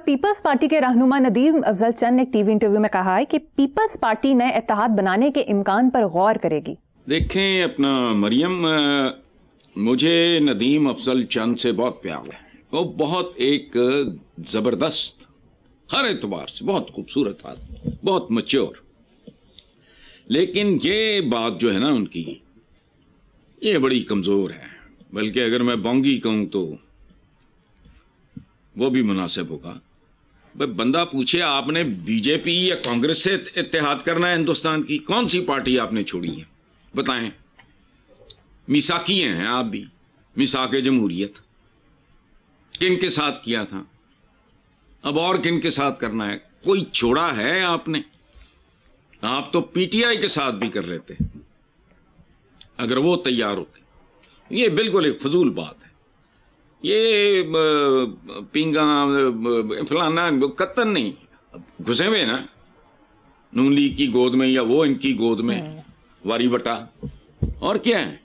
Peoples party के रहनुमा नदीम अफजल चंद ने एक टीवी इंटरव्यू में कहा है कि पीपल्स पार्टी नए इत्तेहाद बनाने के इम्कान पर गौर करेगी। देखें अपना मरियम, मुझे नदीम अफजल चंद से बहुत प्यार है। वो बहुत एक ज़बरदस्त, हर एतबार से बहुत खूबसूरत आदमी, बहुत मैच्योर। लेकिन ये बात जो है ना उनकी, ये बड़ी कमज़ोर है। बल्कि अगर मैं बोंगी कहूँ तो वो भी मुनासिब होगा। बंदा पूछे आपने बीजेपी या कांग्रेस से इत्तेहाद करना है हिंदुस्तान की, कौन सी पार्टी आपने छोड़ी है बताएं। मिसाकी हैं आप भी, मिसाक जमहूरियत किन के साथ किया था, अब और किन के साथ करना है? कोई छोड़ा है आपने? आप तो पीटीआई के साथ भी कर लेते अगर वो तैयार होते। ये बिल्कुल एक फजूल बात है। ये पिंगा फलाना कत्तन नहीं, घुसे हुए ना नून लीग की गोद में या वो इनकी गोद में वारी बटा, और क्या है।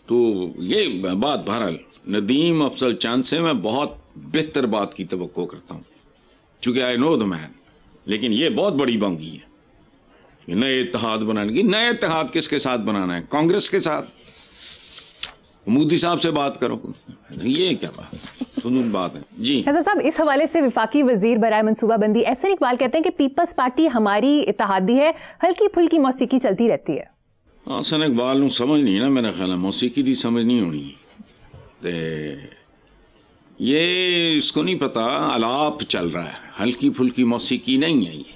तो ये बात बहरहाल नदीम अफजल चंद से मैं बहुत बेहतर बात की तवक्को करता हूँ, चूंकि आई नो द मैन। लेकिन ये बहुत बड़ी बंगी है नए इत्तेहाद बनाने की। नए इत्तेहाद किसके साथ बनाना है? कांग्रेस के साथ? मोदी साहब से बात करो। ये क्या बात है जी। हसन साहब, इस हवाले से विफाकी वजीर बराए मनसूबाबंदी एहसन इकबाल कहते हैं कि पीपल्स पार्टी हमारी इत्तेहादी है, हल्की फुल्की मौसीकी चलती रहती है। हसन इकबाल नूं समझ नहीं ना, मेरा ख्याल है मौसीकी दी समझ नहीं होनी। ते ये इसको नहीं पता, अलाप चल रहा है, हल्की फुल्की मौसीकी नहीं है। ये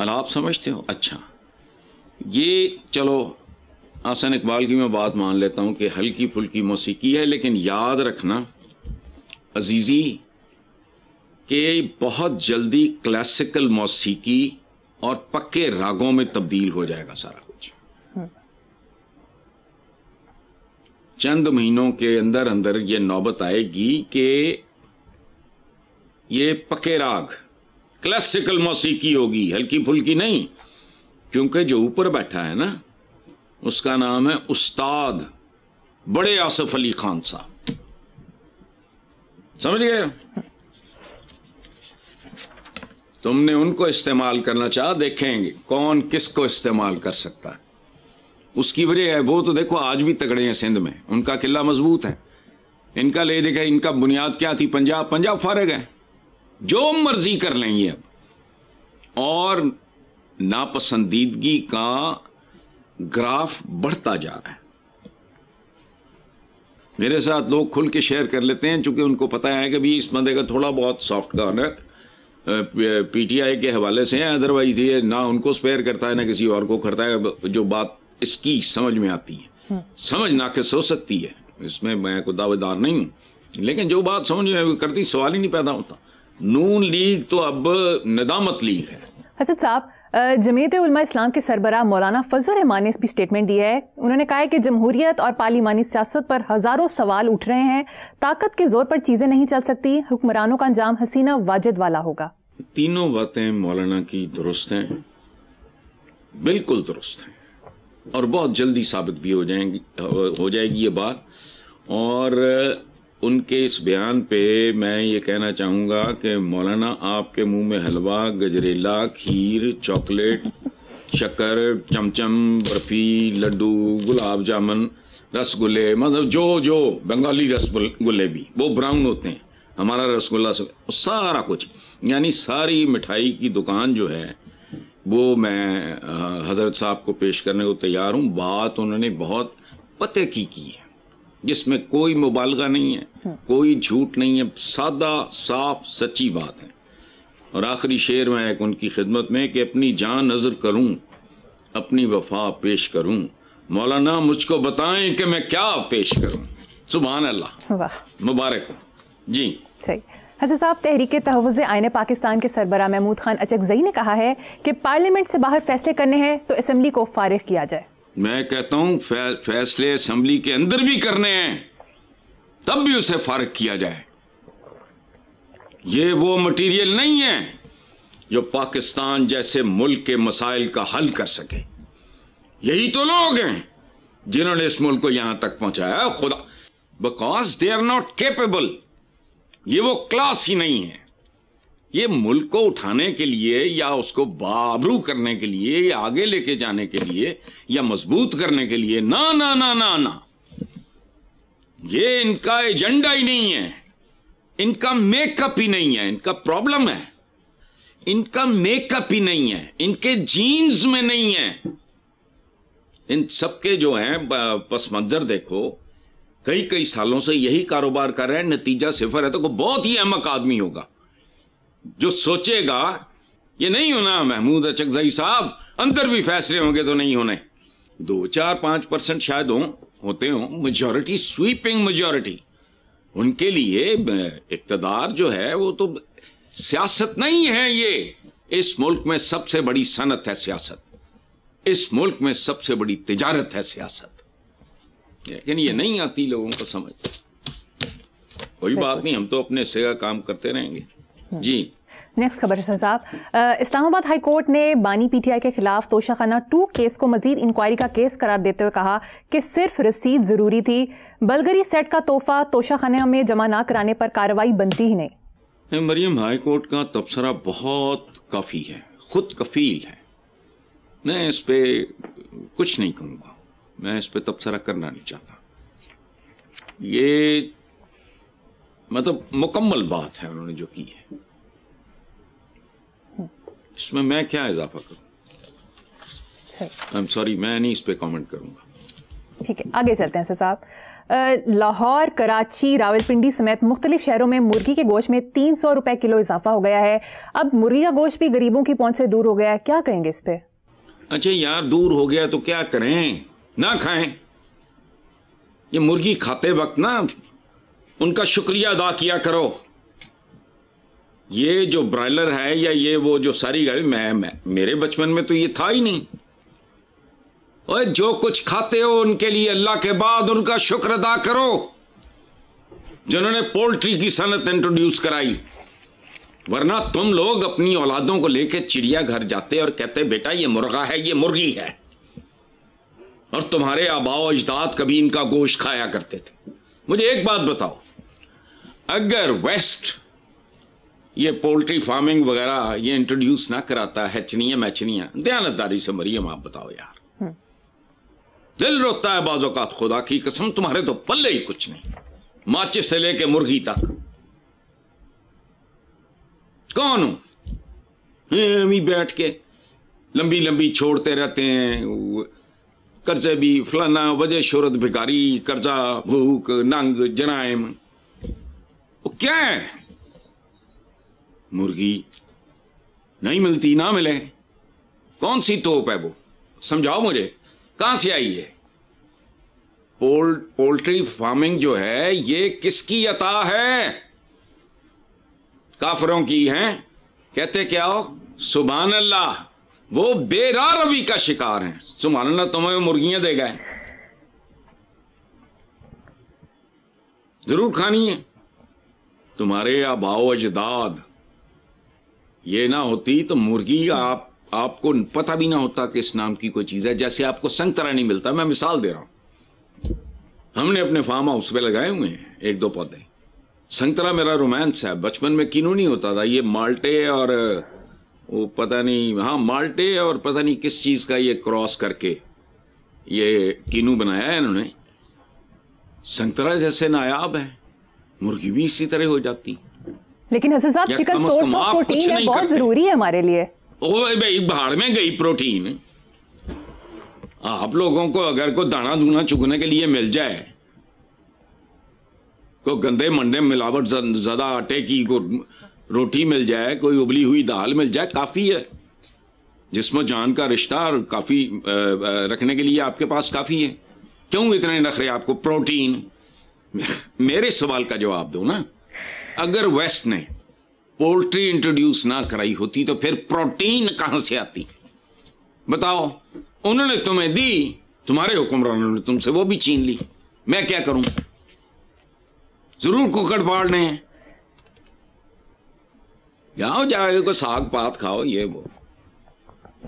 अलाप समझते हो? अच्छा, ये चलो हसन इकबाल की मैं बात मान लेता हूँ कि हल्की फुल्की मौसीकी है, लेकिन याद रखना अजीज़ी कि बहुत जल्दी क्लासिकल मौसीकी और पक्के रागों में तब्दील हो जाएगा सारा कुछ। चंद महीनों के अंदर अंदर ये नौबत आएगी कि ये पक्के राग क्लासिकल मौसीकी होगी, हल्की फुल्की नहीं। क्योंकि जो ऊपर बैठा है ना, उसका नाम है उस्ताद बड़े आसिफ अली खान साहब। समझ गए? तुमने उनको इस्तेमाल करना चाहा, देखेंगे कौन किसको इस्तेमाल कर सकता है। उसकी वजह है, वो तो देखो आज भी तगड़े हैं सिंध में, उनका किला मजबूत है। इनका ले देखा, इनका बुनियाद क्या थी? पंजाब फारग है, जो मर्जी कर लेंगे अब। और नापसंदीदगी का ग्राफ बढ़ता जा रहा है। मेरे साथ लोग खुल के शेयर कर लेते हैं, चूंकि उनको पता है कि भी इस बंदे का थोड़ा बहुत सॉफ्ट कॉर्नर पीटीआई के हवाले से है, अदरवाइज ये ना उनको स्पेयर करता है ना किसी और को करता है। जो बात इसकी समझ में आती है, समझ नाकिस हो सकती है, इसमें मैं कोई दावेदार नहीं हूँ, लेकिन जो बात समझ में करती सवाल ही नहीं पैदा होता। नून लीग तो अब नदामत लीग है। हसन साहब, जमीयत उलमा इस्लाम के सरबराह मौलाना फजल रहमान ने भी स्टेटमेंट दिया है। उन्होंने कहा है कि जमहूरियत और पार्लिमानी सियासत पर हजारों सवाल उठ रहे हैं, ताकत के जोर पर चीजें नहीं चल सकती, हुक्मरानों का अंजाम हसीना वाजिद वाला होगा। तीनों बातें मौलाना की दुरुस्त हैं, बिल्कुल दुरुस्त हैं, और बहुत जल्दी साबित भी हो जाएगी ये बात। और उनके इस बयान पे मैं ये कहना चाहूँगा कि मौलाना आपके मुंह में हलवा, गजरेला, खीर, चॉकलेट, शक्कर, चमचम, बर्फी, लड्डू, गुलाब जामुन, रसगुल्ले, मतलब जो बंगाली रसगुल्ले भी वो ब्राउन होते हैं, हमारा रसगुल्ला सब सारा कुछ, यानी सारी मिठाई की दुकान जो है वो मैं हजरत साहब को पेश करने को तैयार हूँ। बात उन्होंने बहुत पते की है, जिसमें कोई मुबालगा नहीं है, कोई झूठ नहीं है, सादा साफ सच्ची बात है। और आखिरी शेर में एक उनकी खिदमत में कि अपनी जान नजर करूं, अपनी वफा पेश करूं, मौलाना मुझको बताएं कि मैं क्या पेश करूं। सुभान अल्लाह, मुबारक जी। सही। हसन साहब, तहरीक तहफ़्फ़ुज़ आईन पाकिस्तान के सरबराह महमूद खान अचकज़ई ने कहा है कि पार्लियामेंट से बाहर फैसले करने हैं तो असम्बली को फारिग किया जाए। मैं कहता हूं फैसले असम्बली के अंदर भी करने हैं, तब भी उसे फारिग किया जाए। ये वो मटीरियल नहीं है जो पाकिस्तान जैसे मुल्क के मसाइल का हल कर सके। यही तो लोग हैं जिन्होंने इस मुल्क को यहां तक पहुंचाया। खुदा, because they are not capable ये वो क्लास ही नहीं है। ये मुल्क को उठाने के लिए या उसको बाबरू करने के लिए या आगे लेके जाने के लिए या मजबूत करने के लिए, ना ना ना ना ना, ये इनका एजेंडा ही नहीं है, इनका मेकअप ही नहीं है। इनका प्रॉब्लम है, इनका मेकअप ही नहीं है, इनके जीन्स में नहीं है। इन सबके जो हैं पस मंजर देखो, कई कई सालों से यही कारोबार कर रहे हैं, नतीजा सिफर है। तो कोई बहुत ही अहमक आदमी होगा जो सोचेगा ये नहीं होना। महमूद अचकज़ई साहब, अंदर भी फैसले होंगे तो नहीं होने, 2-4-5% शायद होते हो, मेजॉरिटी, स्वीपिंग मेजॉरिटी, उनके लिए इक्तदार जो है वो तो सियासत नहीं है। ये इस मुल्क में सबसे बड़ी सनत है सियासत, इस मुल्क में सबसे बड़ी तिजारत है सियासत, लेकिन ये नहीं आती लोगों को समझ। कोई बात नहीं, हम तो अपने हिस्से का काम करते रहेंगे। जी, नेक्स्ट खबर है साहब, इस्लामाबाद हाई कोर्ट ने बानी पीटीआई के खिलाफ तोशाखाना 2 केस को मजीद इंक्वायरी का केस करार देते हुए कहा कि सिर्फ रसीद जरूरी थी, बलगरी सेट का तोहफा तोशाखाना में जमा ना कराने पर कार्रवाई बनती ही नहीं। मरियम, हाई कोर्ट का तबसरा बहुत काफी है, खुद कफील है। मैं इस पे कुछ नहीं कहूंगा, मैं इस पे तबसरा करना नहीं चाहता। ये मतलब मुकम्मल बात है उन्होंने जो की है, इसमें मैं क्या इजाफा करूं। आई एम सॉरी, मैं नहीं इस पे कमेंट करूंगा। ठीक है, आगे चलते हैं साहब। लाहौर, कराची, रावलपिंडी समेत मुख्तलिफ शहरों में मुर्गी के गोश्त में 300 रुपए किलो इजाफा हो गया है। अब मुर्गी का गोश्त भी गरीबों की पहुंच से दूर हो गया है, क्या कहेंगे इस पे? अच्छा यार, दूर हो गया तो क्या करें, ना खाएं। ये मुर्गी खाते वक्त ना उनका शुक्रिया अदा किया करो। ये जो ब्रायलर है या ये वो जो सारी गाड़ी, मेरे बचपन में तो ये था ही नहीं। और जो कुछ खाते हो उनके लिए अल्लाह के बाद उनका शुक्र अदा करो, जिन्होंने पोल्ट्री की सनत इंट्रोड्यूस कराई। वरना तुम लोग अपनी औलादों को लेकर चिड़ियाघर जाते और कहते बेटा ये मुर्गा है, ये मुर्गी है, और तुम्हारे आबाओ अजदाद कभी इनका गोश्त खाया करते थे। मुझे एक बात बताओ, अगर वेस्ट ये पोल्ट्री फार्मिंग वगैरह ये इंट्रोड्यूस ना कराता, हैचनियां मैचनियां, दयानतदारी से मरियम आप बताओ यार, दिल रोता है बाज़ औक़ात, खुदा की कसम तुम्हारे तो पल्ले ही कुछ नहीं, माचिस से लेके मुर्गी तक। कौन हूं अभी बैठ के लंबी लंबी छोड़ते रहते हैं, कर्जे भी फलाना, वजह शोहरत, भिखारी, कर्जा, भूख, नंग, जराइम, वो क्या है? मुर्गी नहीं मिलती, ना मिले, कौन सी तोप है वो, समझाओ मुझे, कहां से आई है? पोल्ट्री फार्मिंग जो है ये किसकी अता है? काफरों की है। कहते क्या हो? सुभान अल्लाह, वो बेरा रवि का शिकार है। सुभान अल्लाह, तुम्हें मुर्गियां दे गए, जरूर खानी है। तुम्हारे आबाओ अजदाद ये ना होती तो मुर्गी आपको पता भी ना होता कि इस नाम की कोई चीज है। जैसे आपको संतरा नहीं मिलता, मैं मिसाल दे रहा हूं, हमने अपने फार्म हाउस पे लगाए हुए हैं 1-2 पौधे। संतरा मेरा रोमांस है, बचपन में किनू नहीं होता था, ये माल्टे और वो पता नहीं, हाँ माल्टे और पता नहीं किस चीज का ये क्रॉस करके ये किनू बनाया है इन्होंने। संतरा जैसे नायाब है, मुर्गी भी इसी तरह हो जाती। लेकिन हसन साहब, चिकन सोर्स ऑफ प्रोटीन है, बहुत जरूरी है हमारे लिए। ओ भाई, भाड़ में गई प्रोटीन। आप लोगों को अगर कोई दाना दूना चुगने के लिए मिल जाए, कोई गंदे मंडे मिलावट ज्यादा आटे की को रोटी मिल जाए, कोई उबली हुई दाल मिल जाए, काफी है। जिस्म जान का रिश्ता काफी रखने के लिए आपके पास काफी है। क्यों इतने नखरे आपको? प्रोटीन। मेरे सवाल का जवाब दो ना। अगर वेस्ट ने पोल्ट्री इंट्रोड्यूस ना कराई होती तो फिर प्रोटीन कहां से आती? बताओ। उन्होंने तुम्हें दी, तुम्हारे हुक्मरानों ने तुमसे वो भी छीन ली, मैं क्या करूं? जरूर कुकड़ पाड़ने हैं। जाओ जाओ को साग पात खाओ, ये वो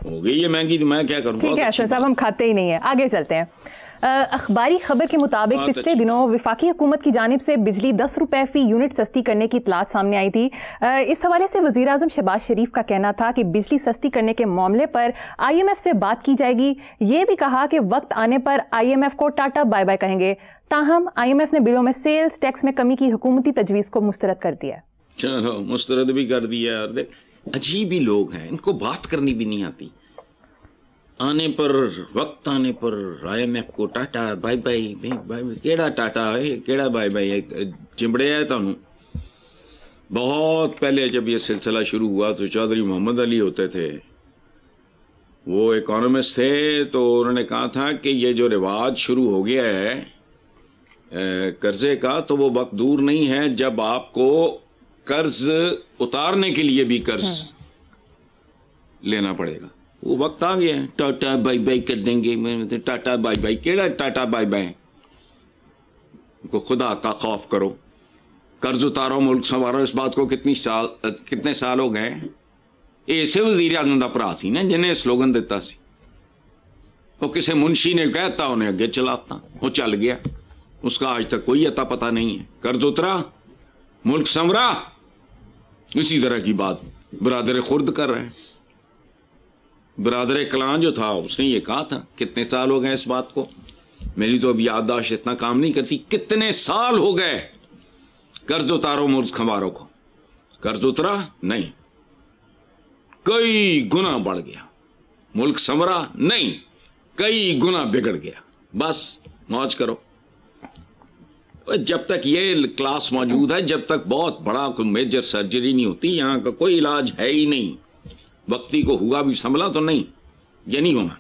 हो गई ये महंगी, तो मैं क्या करूं? ठीक है साहब, हम खाते ही नहीं है। आगे चलते हैं। अखबारी खबर के मुताबिक पिछले दिनों वफाकी हुकूमत की जानिब से बिजली 10 रुपए फी यूनिट सस्ती करने की इतलात सामने आई थी। इस हवाले से वज़ीर आज़म शहबाज शरीफ का कहना था कि बिजली सस्ती करने के मामले पर IMF से बात की जाएगी। ये भी कहा कि वक्त आने पर IMF को टाटा बाय बाय कहेंगे। ताहम IMF ने बिलों में सेल्स टैक्स में कमी की हुकूमती तजवीज़ को मुस्तरद कर दिया। चलो मुस्तरद भी कर दिया। अजीब ही लोग हैं, इनको बात करनी भी नहीं आती। वक्त आने पर IMF को टाटा बाय बाय केड़ा टाटा है केड़ा बाय बाय चिंबड़े है। तुहानू बहुत पहले जब ये सिलसिला शुरू हुआ तो चौधरी मोहम्मद अली होते थे, वो इकोनॉमिस्ट थे, तो उन्होंने कहा था कि ये जो रिवाज शुरू हो गया है कर्जे का, तो वो वक्त दूर नहीं है जब आपको कर्ज उतारने के लिए भी कर्ज लेना पड़ेगा। वो वक्त आ गया है। टाटा बाय बाय कर देंगे। टाटा बाय बाय केड़ा टाटा बाय बाय। को खुदा का खौफ करो, कर्ज उतारो, मुल्क संवारो। इस बात को कितने साल हो गए। इसे वजीर आज़म दा भरा सी ना जिन्हें स्लोगन दिता सी। वो किसी मुंशी ने कहता, उन्हें अगे चलाता, वो चल गया। उसका आज तक कोई अता पता नहीं है। कर्ज उतरा, मुल्क संवरा। इसी तरह की बात बरादर खुर्द कर रहे हैं। बरादर कलां जो था उसने ये कहा था। कितने साल हो गए इस बात को, मेरी तो अब याददाश्त इतना काम नहीं करती। कितने साल हो गए कर्ज उतारो मुल्क संवारो को। कर्ज उतरा नहीं, कई गुना बढ़ गया। मुल्क संवरा नहीं, कई गुना बिगड़ गया। बस मौज करो। जब तक ये क्लास मौजूद है, जब तक बहुत बड़ा कोई मेजर सर्जरी नहीं होती, यहाँ का कोई इलाज है ही नहीं। वक्ती को हुआ भी संभला तो नहीं, ये नहीं होना।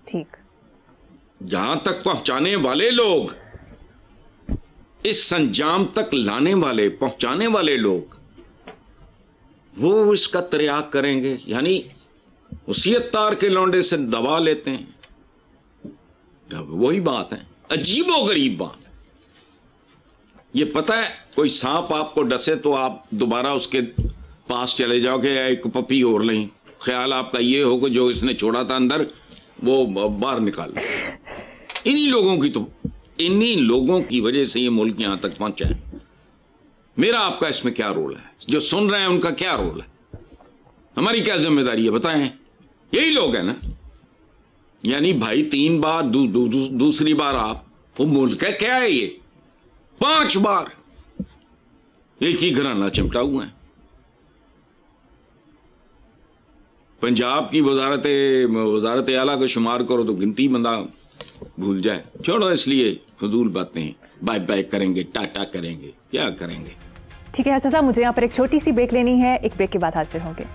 ठीक। जहां तक पहुंचाने वाले लोग, इस संजाम तक लाने वाले, पहुंचाने वाले लोग, वो इसका त्रियाग करेंगे। यानी वसीयत तार के लौंडे से दवा लेते हैं। वही बात है, अजीबो गरीब बात। ये पता है, कोई सांप आपको डसे तो आप दोबारा उसके पास चले जाओ कि एक पपी और लें। ख्याल आपका ये हो कि जो इसने छोड़ा था अंदर वो बाहर निकाल। इन्हीं लोगों की वजह से ये मुल्क यहां तक पहुंचा है। मेरा आपका इसमें क्या रोल है? जो सुन रहे हैं उनका क्या रोल है? हमारी क्या जिम्मेदारी है बताएं? यही लोग हैं ना। यानी भाई 3 बार दूसरी बार आप, वो मुल्क है क्या है ये? 5 बार एक ही घराना चिमटा हुआ है। पंजाब की वजारत आला को शुमार करो तो गिनती बंदा भूल जाए। छोड़ो, इसलिए फजूल बातें। बाय बाय करेंगे, टाटा करेंगे, क्या करेंगे। ठीक है हसन साहब, मुझे यहाँ पर एक छोटी सी ब्रेक लेनी है। एक ब्रेक के बाद हाजिर होंगे।